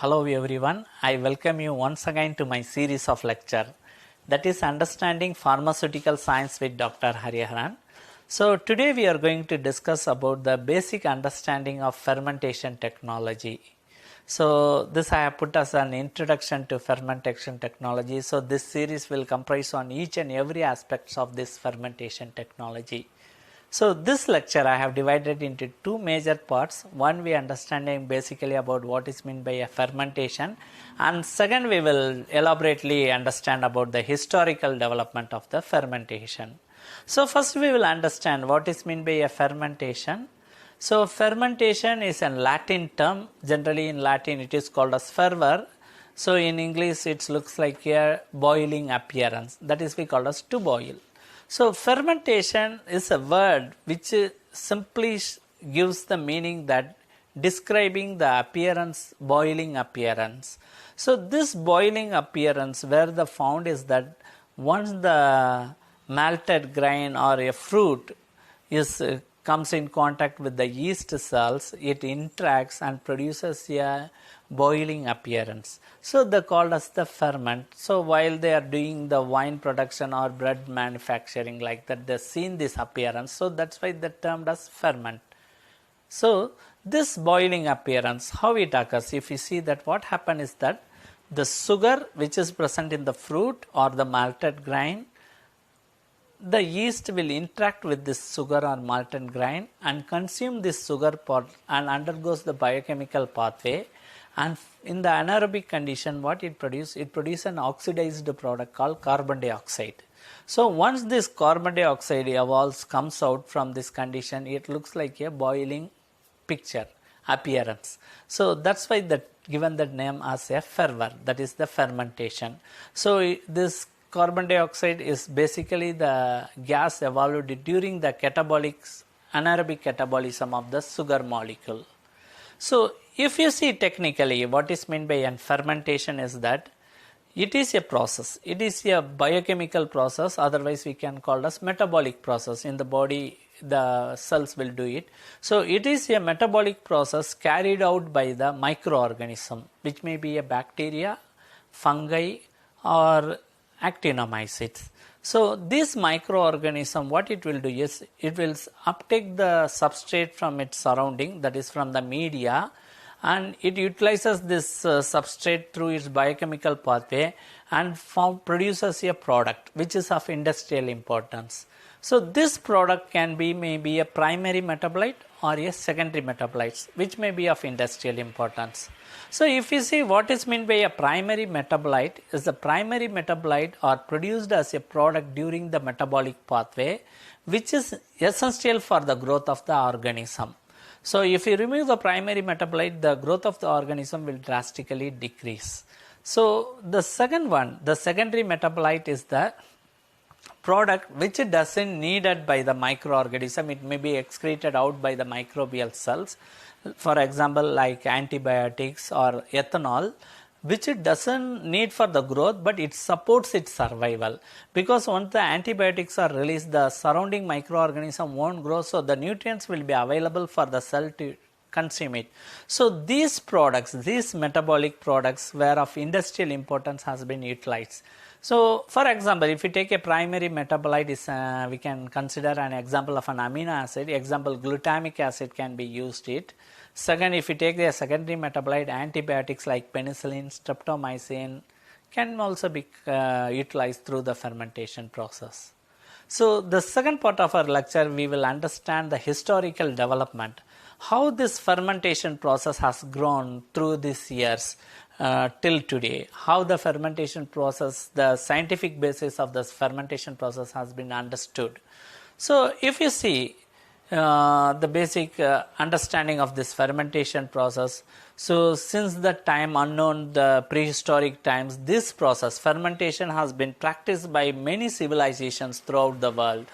Hello everyone, I welcome you once again to my series of lecture that is Understanding Pharmaceutical Science with Dr. Hariharan. So today we are going to discuss about the basic understanding of fermentation technology. So this I have put as an introduction to fermentation technology. So this series will comprise on each and every aspects of this fermentation technology. So this lecture I have divided into two major parts. One, we understanding basically about what is meant by a fermentation, and second we will elaborately understand about the historical development of the fermentation. So first we will understand what is meant by a fermentation. So fermentation is a Latin term. Generally in Latin it is called as fervor. So in English it looks like a boiling appearance. That is we call as to boil. So fermentation is a word which simply gives the meaning that describing the appearance, boiling appearance. So this boiling appearance where the found is that once the malted grain or a fruit comes in contact with the yeast cells, it interacts and produces a boiling appearance. So they called as the ferment. So while they are doing the wine production or bread manufacturing like that, they seen this appearance. So that's why they termed as ferment. So this boiling appearance, how it occurs? If you see that what happened is that the sugar which is present in the fruit or the malted grain, the yeast will interact with this sugar or malted grain and consume this sugar part and undergoes the biochemical pathway. And in the anaerobic condition, what it produces? It produces an oxidized product called carbon dioxide. So once this carbon dioxide comes out from this condition, it looks like a boiling picture, appearance. So that's why given that name as a fervor, that is the fermentation. So this carbon dioxide is basically the gas evolved during the anaerobic catabolism of the sugar molecule. So if you see technically what is meant by fermentation is that it is a process. It is a biochemical process, otherwise we can call it as metabolic process. In the body the cells will do it. So it is a metabolic process carried out by the microorganism, which may be a bacteria, fungi or actinomycetes. So this microorganism, what it will do is it will uptake the substrate from its surrounding, that is from the media, and it utilizes this substrate through its biochemical pathway and produces a product which is of industrial importance. So this product can be maybe a primary metabolite or a secondary metabolite which may be of industrial importance. So if you see what is meant by a primary metabolite is the primary metabolite are produced as a product during the metabolic pathway which is essential for the growth of the organism. So if you remove the primary metabolite, the growth of the organism will drastically decrease. So the second one, the secondary metabolite is the product which doesn't needed by the microorganism. It may be excreted out by the microbial cells. For example, like antibiotics or ethanol, which it doesn't need for the growth, but it supports its survival. Because once the antibiotics are released, the surrounding microorganism won't grow, so the nutrients will be available for the cell to consume it. So these products, these metabolic products were of industrial importance has been utilized. So for example, if you take a primary metabolite, we can consider an example of an amino acid. Example, glutamic acid can be used it. Second, if you take a secondary metabolite, antibiotics like penicillin, streptomycin can also be utilized through the fermentation process. So the second part of our lecture, we will understand the historical development, how this fermentation process has grown through these years till today, how the fermentation process, the scientific basis of this fermentation process has been understood. So if you see the basic understanding of this fermentation process, so since the time unknown, the prehistoric times, this process, fermentation has been practiced by many civilizations throughout the world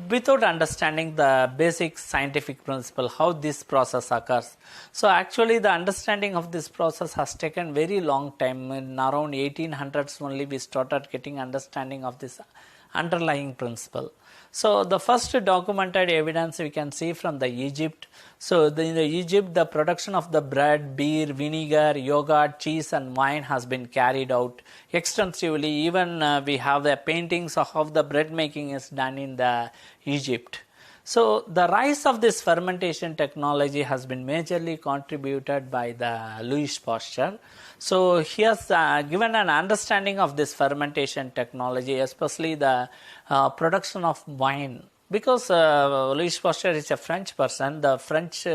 without understanding the basic scientific principle, how this process occurs. So actually the understanding of this process has taken very long time. In around 1800s only we started getting understanding of this underlying principle. So the first documented evidence we can see from the Egypt. So in the Egypt, the production of the bread, beer, vinegar, yogurt, cheese and wine has been carried out extensively. Even we have the paintings of how the bread making is done in the Egypt. So the rise of this fermentation technology has been majorly contributed by the Louis Pasteur. So he has given an understanding of this fermentation technology, especially the production of wine. Because Louis Pasteur is a French person, the French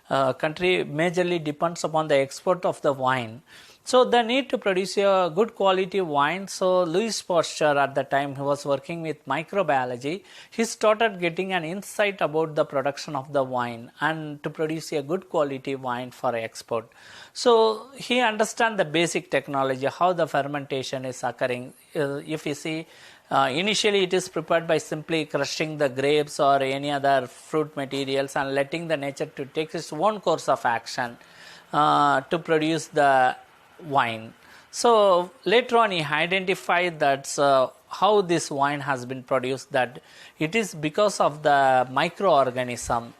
country majorly depends upon the export of the wine. So the need to produce a good quality wine. So Louis Pasteur at the time he was working with microbiology. He started getting an insight about the production of the wine and to produce a good quality wine for export. So he understands the basic technology, how the fermentation is occurring. If you see, initially it is prepared by simply crushing the grapes or any other fruit materials and letting the nature to take its own course of action to produce the wine. So later on he identified that how this wine has been produced, that it is because of the microorganism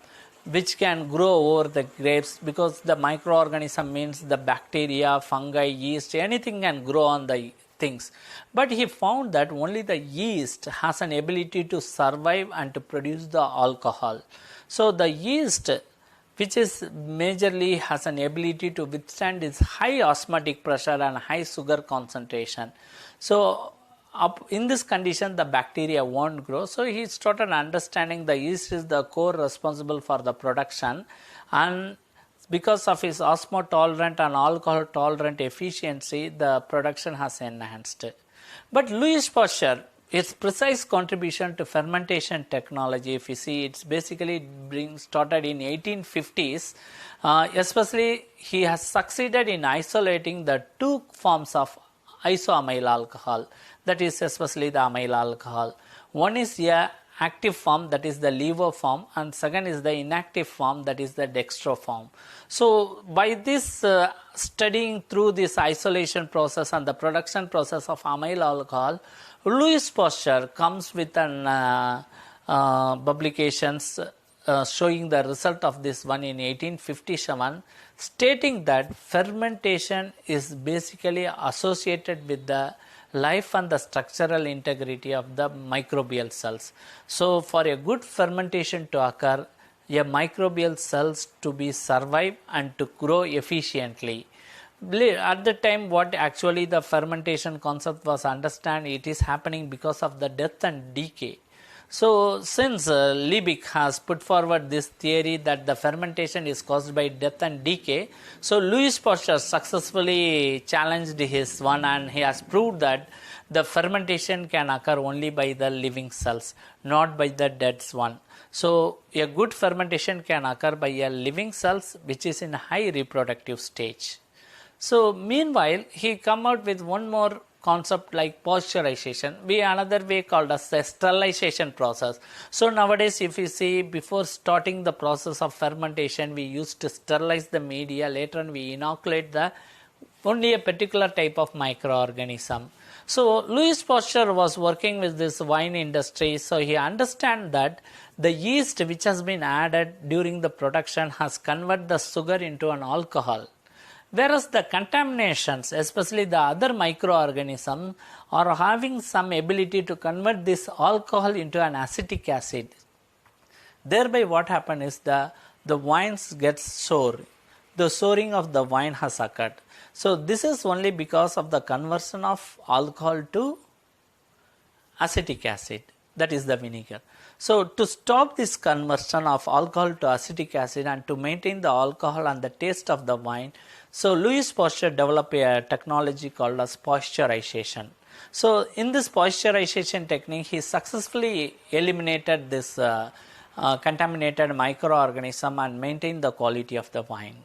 which can grow over the grapes, because the microorganism means the bacteria, fungi, yeast, anything can grow on the things. But he found that only the yeast has an ability to survive and to produce the alcohol. So the yeast, which is majorly has an ability to withstand its high osmotic pressure and high sugar concentration. So in this condition the bacteria won't grow. So he started understanding the yeast is the core responsible for the production, and because of his osmotolerant and alcohol tolerant efficiency, the production has enhanced. But Louis Pasteur, its precise contribution to fermentation technology, if you see, it's basically started in 1850s. Especially he has succeeded in isolating the two forms of isoamyl alcohol, that is especially the amyl alcohol. One is a active form, that is the levo form, and second is the inactive form, that is the dextro form. So by this studying through this isolation process and the production process of amyl alcohol, Louis Pasteur comes with an publications showing the result of this one in 1857, stating that fermentation is basically associated with the life and the structural integrity of the microbial cells. So for a good fermentation to occur, a microbial cells to be survive and to grow efficiently. At the time what actually the fermentation concept was understand, it is happening because of the death and decay. So since Liebig has put forward this theory that the fermentation is caused by death and decay, so Louis Pasteur successfully challenged his one, and he has proved that the fermentation can occur only by the living cells, not by the dead one. So a good fermentation can occur by a living cells which is in a high reproductive stage. So meanwhile he come out with one more concept like pasteurization, we another way called as the sterilization process. So nowadays if you see, before starting the process of fermentation we used to sterilize the media, later on we inoculate the only a particular type of microorganism. So Louis Pasteur was working with this wine industry, so he understand that the yeast which has been added during the production has converted the sugar into an alcohol. Whereas the contaminations, especially the other microorganisms, are having some ability to convert this alcohol into an acetic acid. Thereby what happened is the wines get sour. The souring of the wine has occurred. So this is only because of the conversion of alcohol to acetic acid, that is the vinegar. So to stop this conversion of alcohol to acetic acid and to maintain the alcohol and the taste of the wine, so Louis Pasteur developed a technology called as pasteurization. So in this pasteurization technique, he successfully eliminated this contaminated microorganism and maintained the quality of the wine.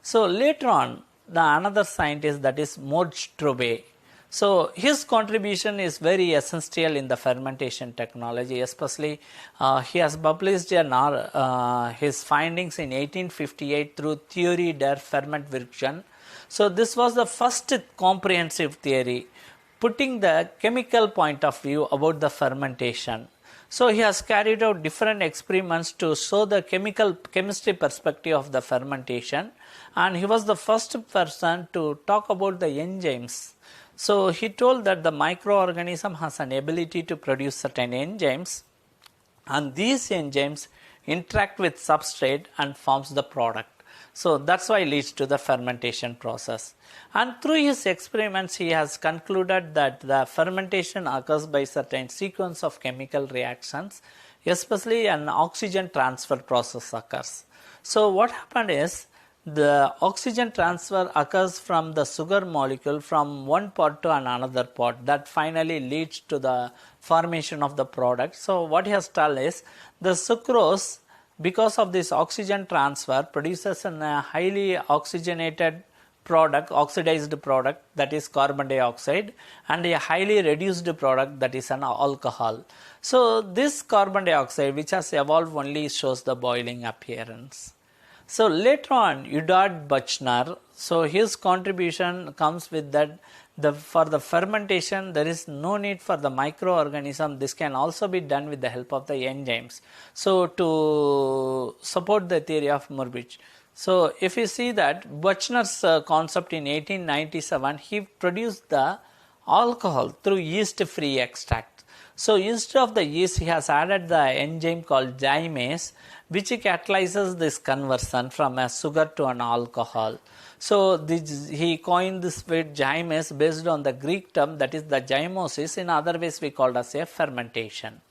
So later on, another scientist, that is Maud Strube. So his contribution is very essential in the fermentation technology, especially he has published his findings in 1858 through Theorie der Fermentwirkung. So this was the first comprehensive theory putting the chemical point of view about the fermentation. So he has carried out different experiments to show the chemistry perspective of the fermentation, and he was the first person to talk about the enzymes. So he told that the microorganism has an ability to produce certain enzymes, and these enzymes interact with substrate and forms the product. So that's why it leads to the fermentation process. And through his experiments, he has concluded that the fermentation occurs by certain sequence of chemical reactions, especially an oxygen transfer process occurs. So what happened is, the oxygen transfer occurs from the sugar molecule from one pot to another pot, that finally leads to the formation of the product. So what he has told is, the sucrose, because of this oxygen transfer, produces a highly oxygenated product, oxidized product, that is carbon dioxide, and a highly reduced product, that is an alcohol. So this carbon dioxide, which has evolved, only shows the boiling appearance. So later on, Eduard Buchner, so his contribution comes with that for the fermentation there is no need for the microorganism. This can also be done with the help of the enzymes. So to support the theory of Murbich. So if you see that Buchner's concept in 1897, he produced the alcohol through yeast-free extract. So instead of the yeast, he has added the enzyme called gymase, which catalyzes this conversion from a sugar to an alcohol. So he coined this word gymase based on the Greek term, that is the zymosis. In other ways we call it as a fermentation.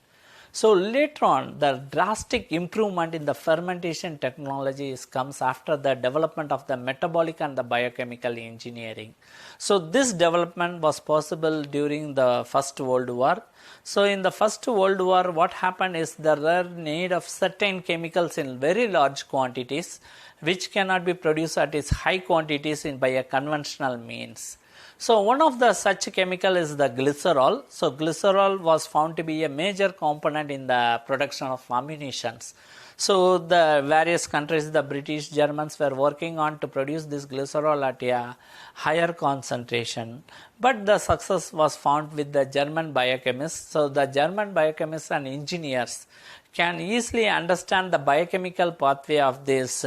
So later on, the drastic improvement in the fermentation technology comes after the development of the metabolic and the biochemical engineering. So this development was possible during the First World War. So in the First World War, what happened is there were need of certain chemicals in very large quantities, which cannot be produced at its high quantities by a conventional means. So one of the such chemical is the glycerol. So glycerol was found to be a major component in the production of ammunitions. So the various countries, the British, Germans were working on to produce this glycerol at a higher concentration. But the success was found with the German biochemists. So the German biochemists and engineers can easily understand the biochemical pathway of this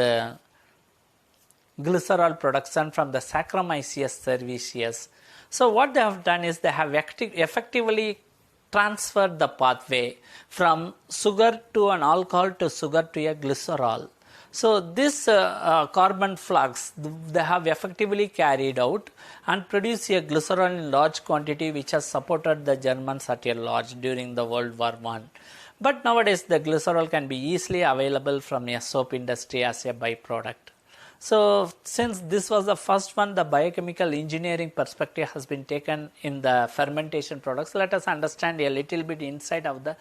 glycerol production from the Saccharomyces cerevisiae. So what they have done is they have effectively transferred the pathway from sugar to an alcohol to sugar to a glycerol. So this carbon flux they have effectively carried out and produced a glycerol in large quantity, which has supported the Germans at a large during the World War I. But nowadays the glycerol can be easily available from a soap industry as a byproduct. So since this was the first one, the biochemical engineering perspective has been taken in the fermentation products. Let us understand a little bit inside of the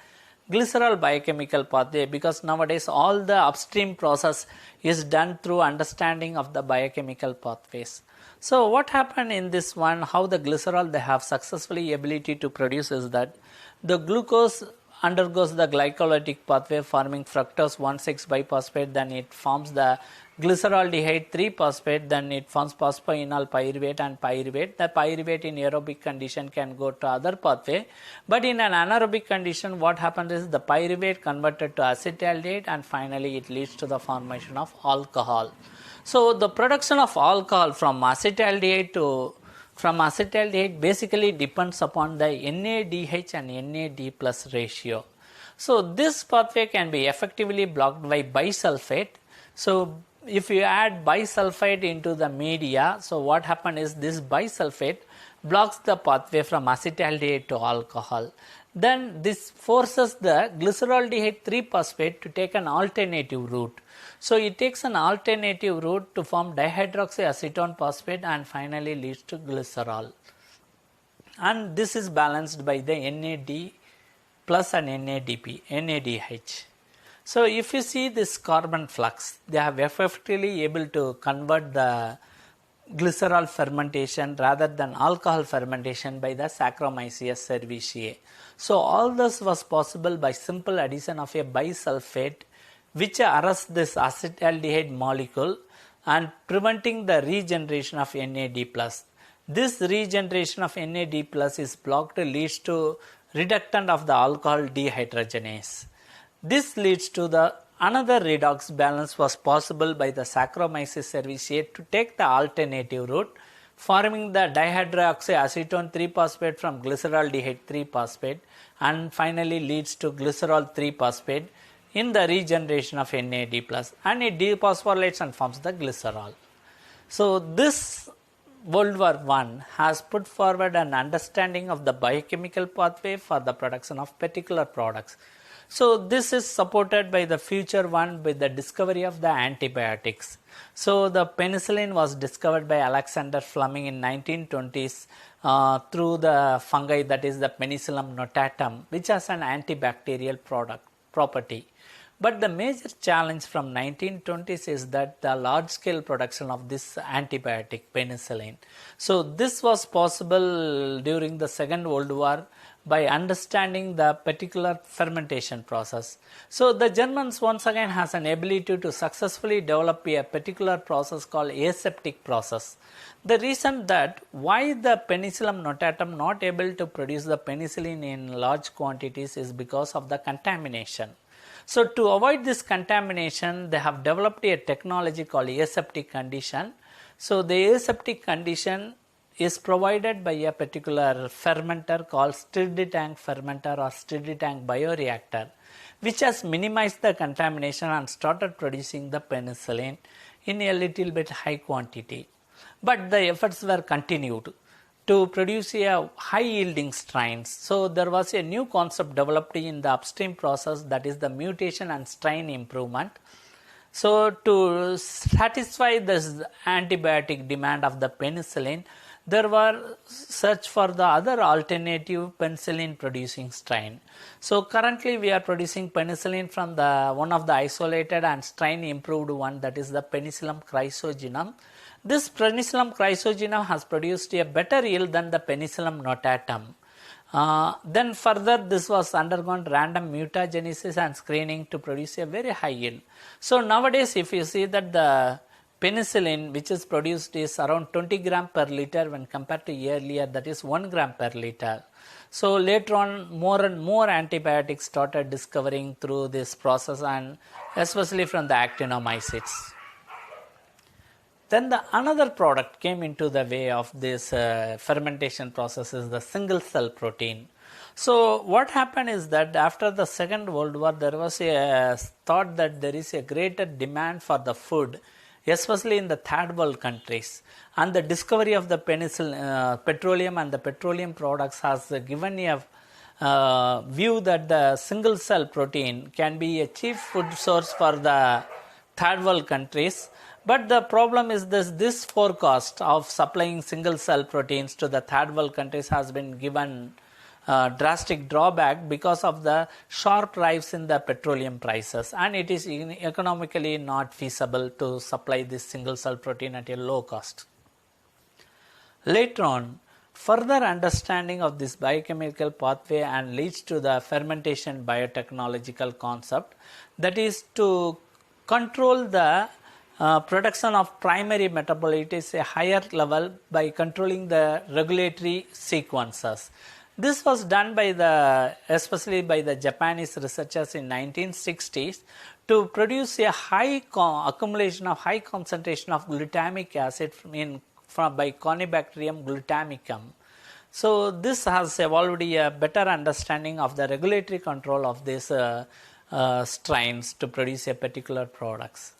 glycerol biochemical pathway, because nowadays all the upstream process is done through understanding of the biochemical pathways. So what happened in this one, how the glycerol they have successfully ability to produce is that the glucose undergoes the glycolytic pathway forming fructose 1,6-biphosphate, then it forms the glyceraldehyde 3-phosphate, then it forms phosphoenol pyruvate and pyruvate. The pyruvate in aerobic condition can go to other pathway, but in an anaerobic condition what happens is the pyruvate converted to acetaldehyde and finally it leads to the formation of alcohol. So the production of alcohol from acetaldehyde basically depends upon the NADH and NAD plus ratio. So this pathway can be effectively blocked by bisulfate. So if you add bisulfite into the media, so what happens is this bisulfate blocks the pathway from acetaldehyde to alcohol. Then this forces the glyceraldehyde 3-phosphate to take an alternative route. So it takes an alternative route to form dihydroxyacetone phosphate and finally leads to glycerol. And this is balanced by the NAD plus and NADH. So if you see this carbon flux, they have effectively able to convert the glycerol fermentation rather than alcohol fermentation by the Saccharomyces cerevisiae. So all this was possible by simple addition of a bisulfate, which arrests this acetaldehyde molecule and preventing the regeneration of NAD+. This regeneration of NAD+ is blocked, leads to reductant of the alcohol dehydrogenase. This leads to the another redox balance was possible by the Saccharomyces cerevisiae to take the alternative route, forming the dihydroxyacetone 3-phosphate from glyceraldehyde 3-phosphate and finally leads to glycerol 3-phosphate in the regeneration of NAD+, and it dephosphorylates and forms the glycerol. So this World War I has put forward an understanding of the biochemical pathway for the production of particular products. So this is supported by the future one with the discovery of the antibiotics. So the penicillin was discovered by Alexander Fleming in 1920s through the fungi, that is the Penicillium notatum, which has an antibacterial property. But the major challenge from 1920s is that the large scale production of this antibiotic penicillin. So this was possible during the Second World War by understanding the particular fermentation process. So the Germans once again has an ability to successfully develop a particular process called aseptic process. The reason that why the Penicillium notatum not able to produce the penicillin in large quantities is because of the contamination. So to avoid this contamination, they have developed a technology called aseptic condition. So the aseptic condition is provided by a particular fermenter called stirred tank fermenter or stirred tank bioreactor, which has minimized the contamination and started producing the penicillin in a little bit high quantity. But the efforts were continued to produce a high yielding strains. So there was a new concept developed in the upstream process, that is the mutation and strain improvement. So to satisfy this antibiotic demand of the penicillin, there were search for the other alternative penicillin producing strain. So currently we are producing penicillin from the one of the isolated and strain improved one, that is the Penicillium chrysogenum. This Penicillium chrysogenum has produced a better yield than the Penicillium notatum. Then further this was undergone random mutagenesis and screening to produce a very high yield. So nowadays if you see that the penicillin which is produced is around 20 gram per liter when compared to earlier, that is 1 gram per liter. So later on more and more antibiotics started discovering through this process, and especially from the actinomycetes. Then the another product came into the way of this fermentation process is the single cell protein. So what happened is that after the Second World War, there was a thought that there is a greater demand for the food, especially in the third world countries, and the discovery of the petroleum and the petroleum products has given a view that the single cell protein can be a chief food source for the third world countries. But the problem is this forecast of supplying single cell proteins to the third world countries has been given drastic drawback because of the sharp rise in the petroleum prices, and it is economically not feasible to supply this single cell protein at a low cost. Later on, further understanding of this biochemical pathway and leads to the fermentation biotechnological concept, that is to control the production of primary metabolite at a higher level by controlling the regulatory sequences. This was done by especially by the Japanese researchers in 1960s to produce a high accumulation of high concentration of glutamic acid by Conibacterium glutamicum. So this has evolved a better understanding of the regulatory control of these strains to produce a particular products.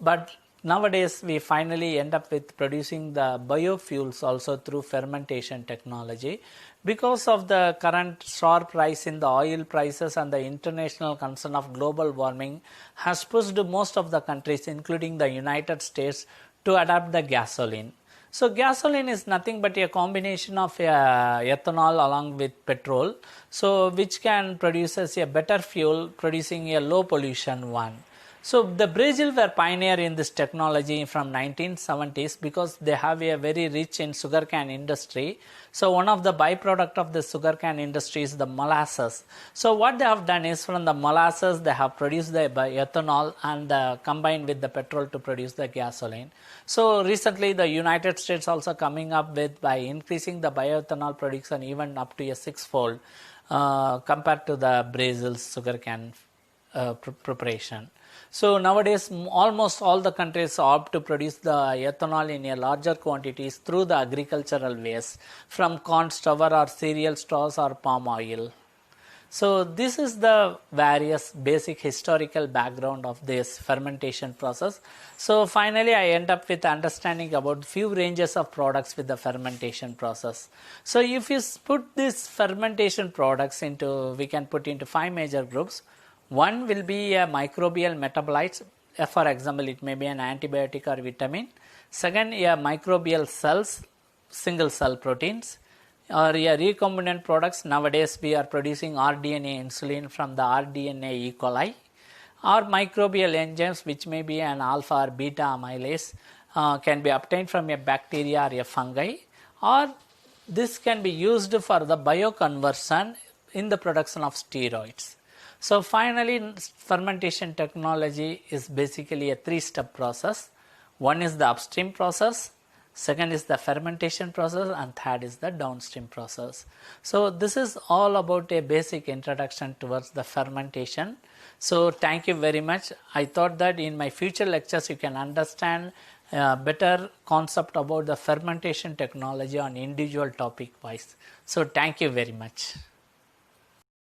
But nowadays we finally end up with producing the biofuels also through fermentation technology. Because of the current sharp rise in the oil prices and the international concern of global warming has pushed most of the countries, including the United States, to adopt the gasoline. So gasoline is nothing but a combination of ethanol along with petrol, so which can produce a better fuel, producing a low pollution one. So the Brazil were pioneer in this technology from 1970s because they have a very rich in sugarcane industry. So one of the byproduct of the sugarcane industry is the molasses. So what they have done is from the molasses they have produced the ethanol and combined with the petrol to produce the gasoline. So recently the United States also coming up with by increasing the bioethanol production even up to a sixfold compared to the Brazil's sugarcane preparation. So nowadays almost all the countries opt to produce the ethanol in a larger quantities through the agricultural waste from corn stover or cereal straws or palm oil. So this is the various basic historical background of this fermentation process. So finally I end up with understanding about few ranges of products with the fermentation process. So if you put these fermentation products into, we can put into 5 major groups. One will be a microbial metabolites, for example it may be an antibiotic or vitamin. Second, a microbial cells, single cell proteins, or a recombinant products. Nowadays we are producing rDNA insulin from the rDNA E. coli, or microbial enzymes which may be an alpha or beta amylase can be obtained from a bacteria or a fungi, or this can be used for the bioconversion in the production of steroids. So finally fermentation technology is basically a 3-step process. One is the upstream process, second is the fermentation process, and third is the downstream process. So this is all about a basic introduction towards the fermentation. So thank you very much. I thought that in my future lectures you can understand better concept about the fermentation technology on individual topic wise. So thank you very much.